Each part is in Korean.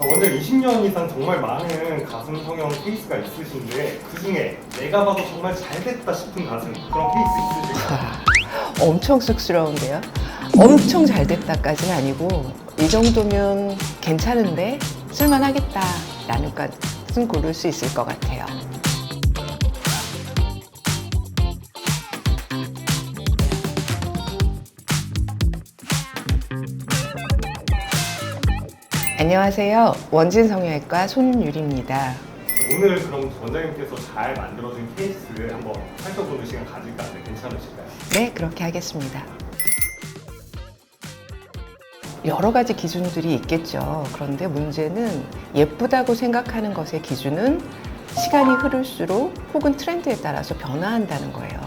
원래 20년 이상 정말 많은 가슴 성형 케이스가 있으신데 그 중에 내가 봐도 정말 잘 됐다 싶은 가슴 그런 케이스 있으실까요? 엄청 쑥스러운데요. 엄청 잘 됐다까지는 아니고 이 정도면 괜찮은데 쓸만하겠다라는 것은 고를 수 있을 것 같아요. 안녕하세요. 원진성형외과 손유리입니다. 오늘 그럼 원장님께서 잘 만들어준 케이스 한번 살펴보는 시간 가질까 하는데 괜찮으실까요? 네, 그렇게 하겠습니다. 여러 가지 기준들이 있겠죠. 그런데 문제는 예쁘다고 생각하는 것의 기준은 시간이 흐를수록 혹은 트렌드에 따라서 변화한다는 거예요.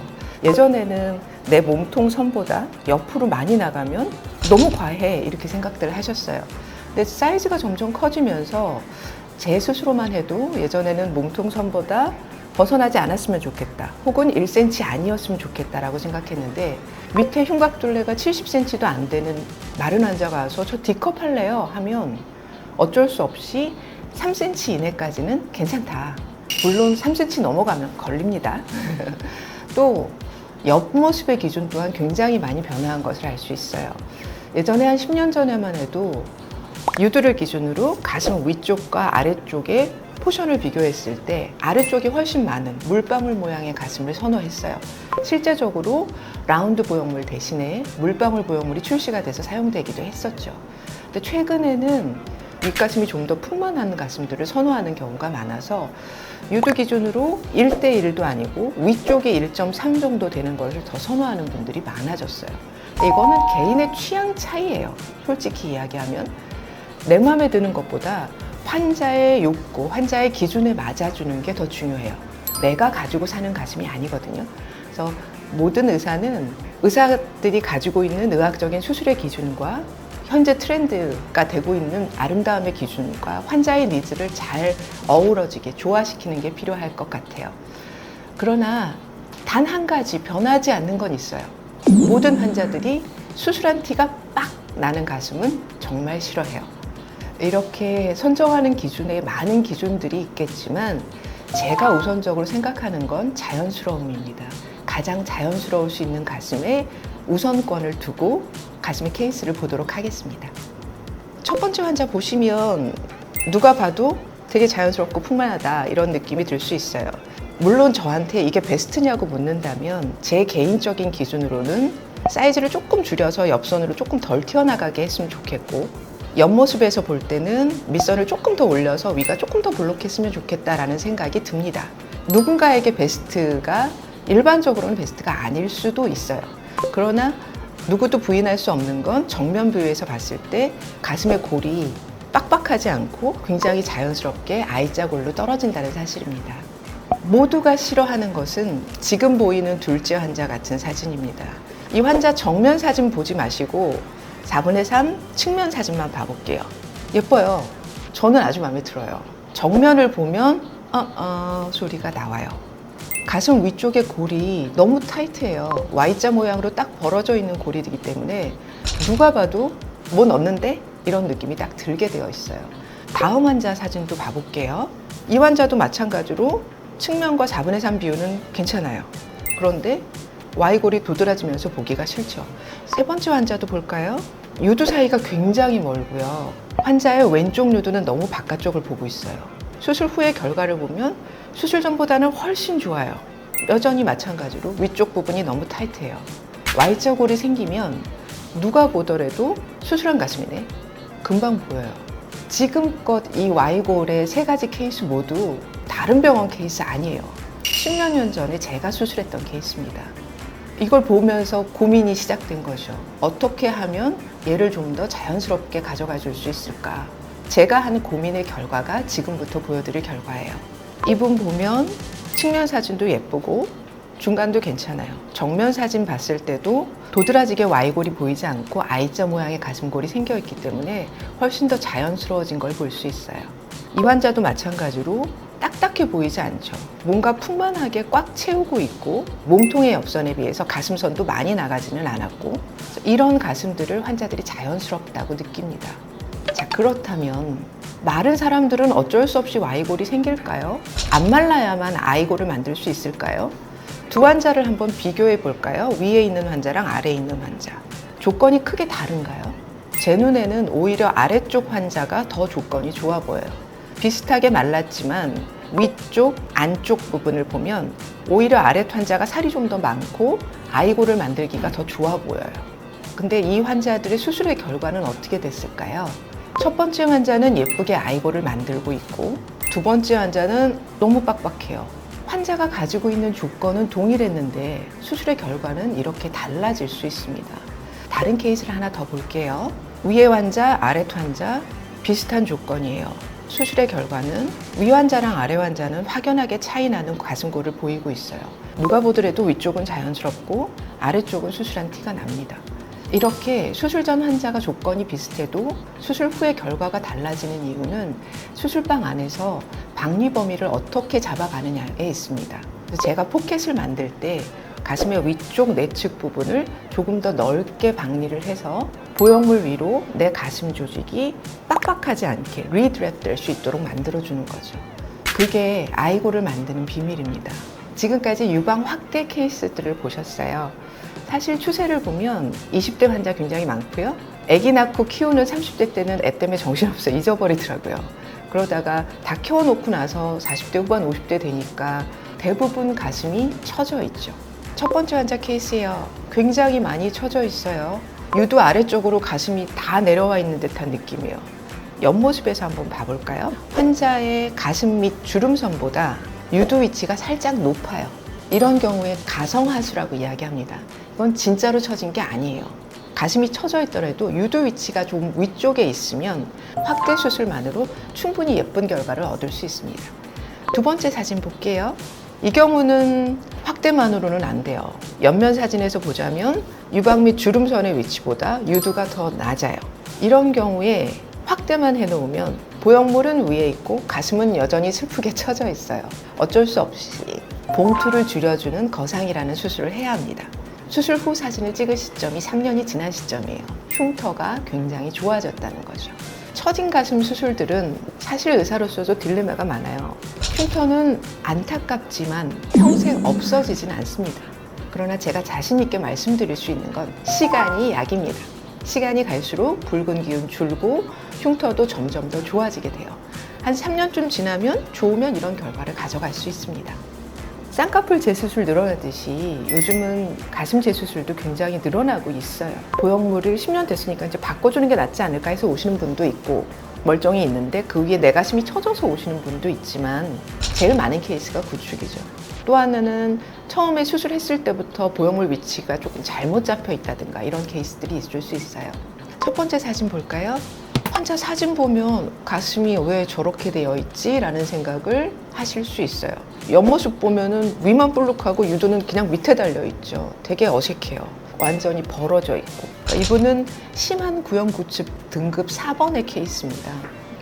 예전에는 내 몸통 선보다 옆으로 많이 나가면 너무 과해 이렇게 생각들을 하셨어요. 근데 사이즈가 점점 커지면서 제 스스로만 해도 예전에는 몸통 선보다 벗어나지 않았으면 좋겠다 혹은 1cm 아니었으면 좋겠다라고 생각했는데 밑에 흉곽둘레가 70cm도 안 되는 마른 환자가 와서 저 D컵 할래요 하면 어쩔 수 없이 3cm 이내까지는 괜찮다. 물론 3cm 넘어가면 걸립니다. 또 옆모습의 기준 또한 굉장히 많이 변화한 것을 알 수 있어요. 예전에 한 10년 전에만 해도 유두를 기준으로 가슴 위쪽과 아래쪽의 포션을 비교했을 때 아래쪽이 훨씬 많은 물방울 모양의 가슴을 선호했어요. 실제적으로 라운드 보형물 대신에 물방울 보형물이 출시가 돼서 사용되기도 했었죠. 근데 최근에는 윗가슴이 좀 더 풍만한 가슴들을 선호하는 경우가 많아서 유두 기준으로 1대1도 아니고 위쪽이 1.3 정도 되는 것을 더 선호하는 분들이 많아졌어요. 이거는 개인의 취향 차이예요. 솔직히 이야기하면 내 마음에 드는 것보다 환자의 욕구, 환자의 기준에 맞아주는 게 더 중요해요. 내가 가지고 사는 가슴이 아니거든요. 그래서 모든 의사들이 가지고 있는 의학적인 수술의 기준과 현재 트렌드가 되고 있는 아름다움의 기준과 환자의 니즈를 잘 어우러지게 조화시키는 게 필요할 것 같아요. 그러나 단 한 가지 변하지 않는 건 있어요. 모든 환자들이 수술한 티가 빡 나는 가슴은 정말 싫어해요. 이렇게 선정하는 기준에 많은 기준들이 있겠지만 제가 우선적으로 생각하는 건 자연스러움입니다. 가장 자연스러울 수 있는 가슴에 우선권을 두고 가슴의 케이스를 보도록 하겠습니다. 첫 번째 환자 보시면 누가 봐도 되게 자연스럽고 풍만하다 이런 느낌이 들 수 있어요. 물론 저한테 이게 베스트냐고 묻는다면 제 개인적인 기준으로는 사이즈를 조금 줄여서 옆선으로 조금 덜 튀어나가게 했으면 좋겠고 옆모습에서 볼 때는 밑선을 조금 더 올려서 위가 조금 더 볼록했으면 좋겠다라는 생각이 듭니다. 누군가에게 베스트가 일반적으로는 베스트가 아닐 수도 있어요. 그러나 누구도 부인할 수 없는 건 정면 뷰에서 봤을 때 가슴의 골이 빡빡하지 않고 굉장히 자연스럽게 I자 골로 떨어진다는 사실입니다. 모두가 싫어하는 것은 지금 보이는 둘째 환자 같은 사진입니다. 이 환자 정면 사진 보지 마시고 4분의 3 측면 사진만 봐볼게요. 예뻐요. 저는 아주 마음에 들어요. 정면을 보면 소리가 나와요. 가슴 위쪽의 골이 너무 타이트해요. Y자 모양으로 딱 벌어져 있는 골이기 때문에 누가 봐도 뭐 넣는데? 이런 느낌이 딱 들게 되어 있어요. 다음 환자 사진도 봐볼게요. 이 환자도 마찬가지로 측면과 4분의 3 비율은 괜찮아요. 그런데 Y골이 도드라지면서 보기가 싫죠. 세 번째 환자도 볼까요? 유두 사이가 굉장히 멀고요. 환자의 왼쪽 유두는 너무 바깥쪽을 보고 있어요. 수술 후의 결과를 보면 수술 전보다는 훨씬 좋아요. 여전히 마찬가지로 위쪽 부분이 너무 타이트해요. Y자 골이 생기면 누가 보더라도 수술한 가슴이네. 금방 보여요. 지금껏 이 Y골의 세 가지 케이스 모두 다른 병원 케이스 아니에요. 10여 년 전에 제가 수술했던 케이스입니다. 이걸 보면서 고민이 시작된 거죠. 어떻게 하면 얘를 좀 더 자연스럽게 가져가 줄 수 있을까? 제가 한 고민의 결과가 지금부터 보여드릴 결과예요. 이분 보면 측면 사진도 예쁘고 중간도 괜찮아요. 정면 사진 봤을 때도 도드라지게 Y골이 보이지 않고 I자 모양의 가슴골이 생겨있기 때문에 훨씬 더 자연스러워진 걸 볼 수 있어요. 이 환자도 마찬가지로 딱딱해 보이지 않죠. 뭔가 풍만하게 꽉 채우고 있고 몸통의 옆선에 비해서 가슴선도 많이 나가지는 않았고 이런 가슴들을 환자들이 자연스럽다고 느낍니다. 자, 그렇다면 마른 사람들은 어쩔 수 없이 Y골이 생길까요? 안 말라야만 I골을 만들 수 있을까요? 두 환자를 한번 비교해 볼까요? 위에 있는 환자랑 아래에 있는 환자. 조건이 크게 다른가요? 제 눈에는 오히려 아래쪽 환자가 더 조건이 좋아 보여요. 비슷하게 말랐지만 위쪽, 안쪽 부분을 보면 오히려 아래 환자가 살이 좀 더 많고 I골을 만들기가 더 좋아 보여요. 근데 이 환자들의 수술의 결과는 어떻게 됐을까요? 첫 번째 환자는 예쁘게 I골을 만들고 있고 두 번째 환자는 너무 빡빡해요. 환자가 가지고 있는 조건은 동일했는데 수술의 결과는 이렇게 달라질 수 있습니다. 다른 케이스를 하나 더 볼게요. 위에 환자, 아래 환자 비슷한 조건이에요. 수술의 결과는 위 환자랑 아래 환자는 확연하게 차이 나는 가슴골을 보이고 있어요. 누가 보더라도 위쪽은 자연스럽고 아래쪽은 수술한 티가 납니다. 이렇게 수술 전 환자가 조건이 비슷해도 수술 후의 결과가 달라지는 이유는 수술방 안에서 박리 범위를 어떻게 잡아가느냐에 있습니다. 그래서 제가 포켓을 만들 때 가슴의 위쪽 내측 부분을 조금 더 넓게 박리를 해서 보형물 위로 내 가슴 조직이 빡빡하지 않게 리드랩 될 수 있도록 만들어주는 거죠. 그게 I골을 만드는 비밀입니다. 지금까지 유방 확대 케이스들을 보셨어요. 사실 추세를 보면 20대 환자 굉장히 많고요. 아기 낳고 키우는 30대 때는 애 때문에 정신없어 잊어버리더라고요. 그러다가 다 키워놓고 나서 40대 후반 50대 되니까 대부분 가슴이 처져 있죠. 첫 번째 환자 케이스예요. 굉장히 많이 처져 있어요. 유두 아래쪽으로 가슴이 다 내려와 있는 듯한 느낌이에요. 옆모습에서 한번 봐볼까요? 환자의 가슴 밑 주름선보다 유두 위치가 살짝 높아요. 이런 경우에 가성하수라고 이야기합니다. 이건 진짜로 처진 게 아니에요. 가슴이 처져 있더라도 유두 위치가 좀 위쪽에 있으면 확대 수술만으로 충분히 예쁜 결과를 얻을 수 있습니다. 두 번째 사진 볼게요. 이 경우는 확대만으로는 안 돼요. 옆면 사진에서 보자면 유방 및 주름선의 위치보다 유두가 더 낮아요. 이런 경우에 확대만 해놓으면 보형물은 위에 있고 가슴은 여전히 슬프게 처져 있어요. 어쩔 수 없이 봉투를 줄여주는 거상이라는 수술을 해야 합니다. 수술 후 사진을 찍을 시점이 3년이 지난 시점이에요. 흉터가 굉장히 좋아졌다는 거죠. 처진 가슴 수술들은 사실 의사로서도 딜레마가 많아요. 흉터는 안타깝지만 평생 없어지진 않습니다. 그러나 제가 자신 있게 말씀드릴 수 있는 건 시간이 약입니다. 시간이 갈수록 붉은 기운 줄고 흉터도 점점 더 좋아지게 돼요. 한 3년쯤 지나면 좋으면 이런 결과를 가져갈 수 있습니다. 쌍꺼풀 재수술 늘어나듯이 요즘은 가슴 재수술도 굉장히 늘어나고 있어요. 보형물을 10년 됐으니까 이제 바꿔주는 게 낫지 않을까 해서 오시는 분도 있고 멀쩡히 있는데 그 위에 내 가슴이 처져서 오시는 분도 있지만 제일 많은 케이스가 구축이죠. 또 하나는 처음에 수술했을 때부터 보형물 위치가 조금 잘못 잡혀 있다든가 이런 케이스들이 있을 수 있어요. 첫 번째 사진 볼까요? 환자 사진 보면 가슴이 왜 저렇게 되어 있지? 라는 생각을 하실 수 있어요. 옆모습 보면은 위만 볼록하고 유두는 그냥 밑에 달려 있죠. 되게 어색해요. 완전히 벌어져 있고. 이분은 심한 구형 구축 등급 4번의 케이스입니다.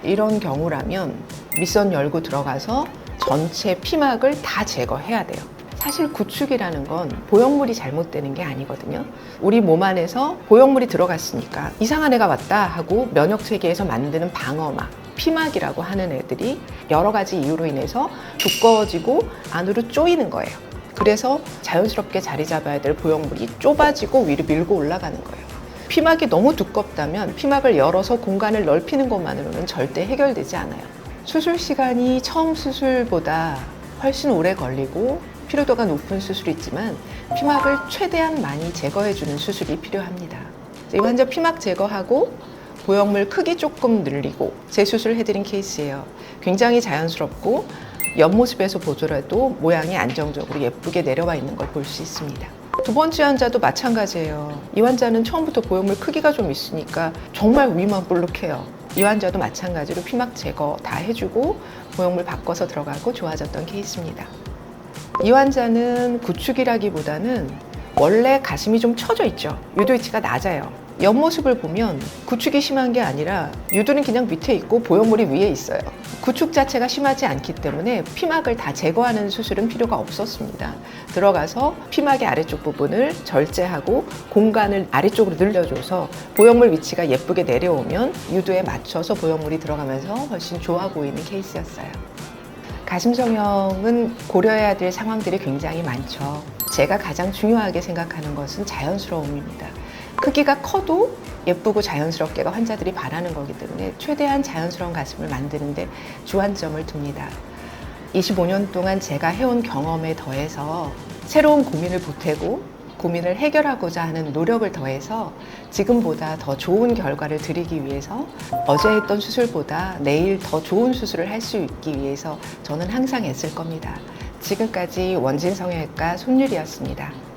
이런 경우라면 밑선 열고 들어가서 전체 피막을 다 제거해야 돼요. 사실 구축이라는 건 보형물이 잘못되는 게 아니거든요. 우리 몸 안에서 보형물이 들어갔으니까 이상한 애가 왔다 하고 면역 체계에서 만드는 방어막, 피막이라고 하는 애들이 여러 가지 이유로 인해서 두꺼워지고 안으로 쪼이는 거예요. 그래서 자연스럽게 자리 잡아야 될 보형물이 좁아지고 위로 밀고 올라가는 거예요. 피막이 너무 두껍다면 피막을 열어서 공간을 넓히는 것만으로는 절대 해결되지 않아요. 수술 시간이 처음 수술보다 훨씬 오래 걸리고 필요도가 높은 수술이 있지만 피막을 최대한 많이 제거해주는 수술이 필요합니다. 이 환자 피막 제거하고 보형물 크기 조금 늘리고 재수술을 해드린 케이스예요. 굉장히 자연스럽고 옆모습에서 보더라도 모양이 안정적으로 예쁘게 내려와 있는 걸 볼 수 있습니다. 두 번째 환자도 마찬가지예요. 이 환자는 처음부터 보형물 크기가 좀 있으니까 정말 위만 볼록해요. 이 환자도 마찬가지로 피막 제거 다 해주고 보형물 바꿔서 들어가고 좋아졌던 케이스입니다. 이 환자는 구축이라기보다는 원래 가슴이 좀 처져 있죠. 유두 위치가 낮아요. 옆모습을 보면 구축이 심한 게 아니라 유두는 그냥 밑에 있고 보형물이 위에 있어요. 구축 자체가 심하지 않기 때문에 피막을 다 제거하는 수술은 필요가 없었습니다. 들어가서 피막의 아래쪽 부분을 절제하고 공간을 아래쪽으로 늘려줘서 보형물 위치가 예쁘게 내려오면 유두에 맞춰서 보형물이 들어가면서 훨씬 좋아 보이는 케이스였어요. 가슴 성형은 고려해야 될 상황들이 굉장히 많죠. 제가 가장 중요하게 생각하는 것은 자연스러움입니다. 크기가 커도 예쁘고 자연스럽게가 환자들이 바라는 거기 때문에 최대한 자연스러운 가슴을 만드는데 주안점을 둡니다. 25년 동안 제가 해온 경험에 더해서 새로운 고민을 보태고 고민을 해결하고자 하는 노력을 더해서 지금보다 더 좋은 결과를 드리기 위해서 어제 했던 수술보다 내일 더 좋은 수술을 할 수 있기 위해서 저는 항상 애쓸 겁니다. 지금까지 원진성형외과 손유리였습니다.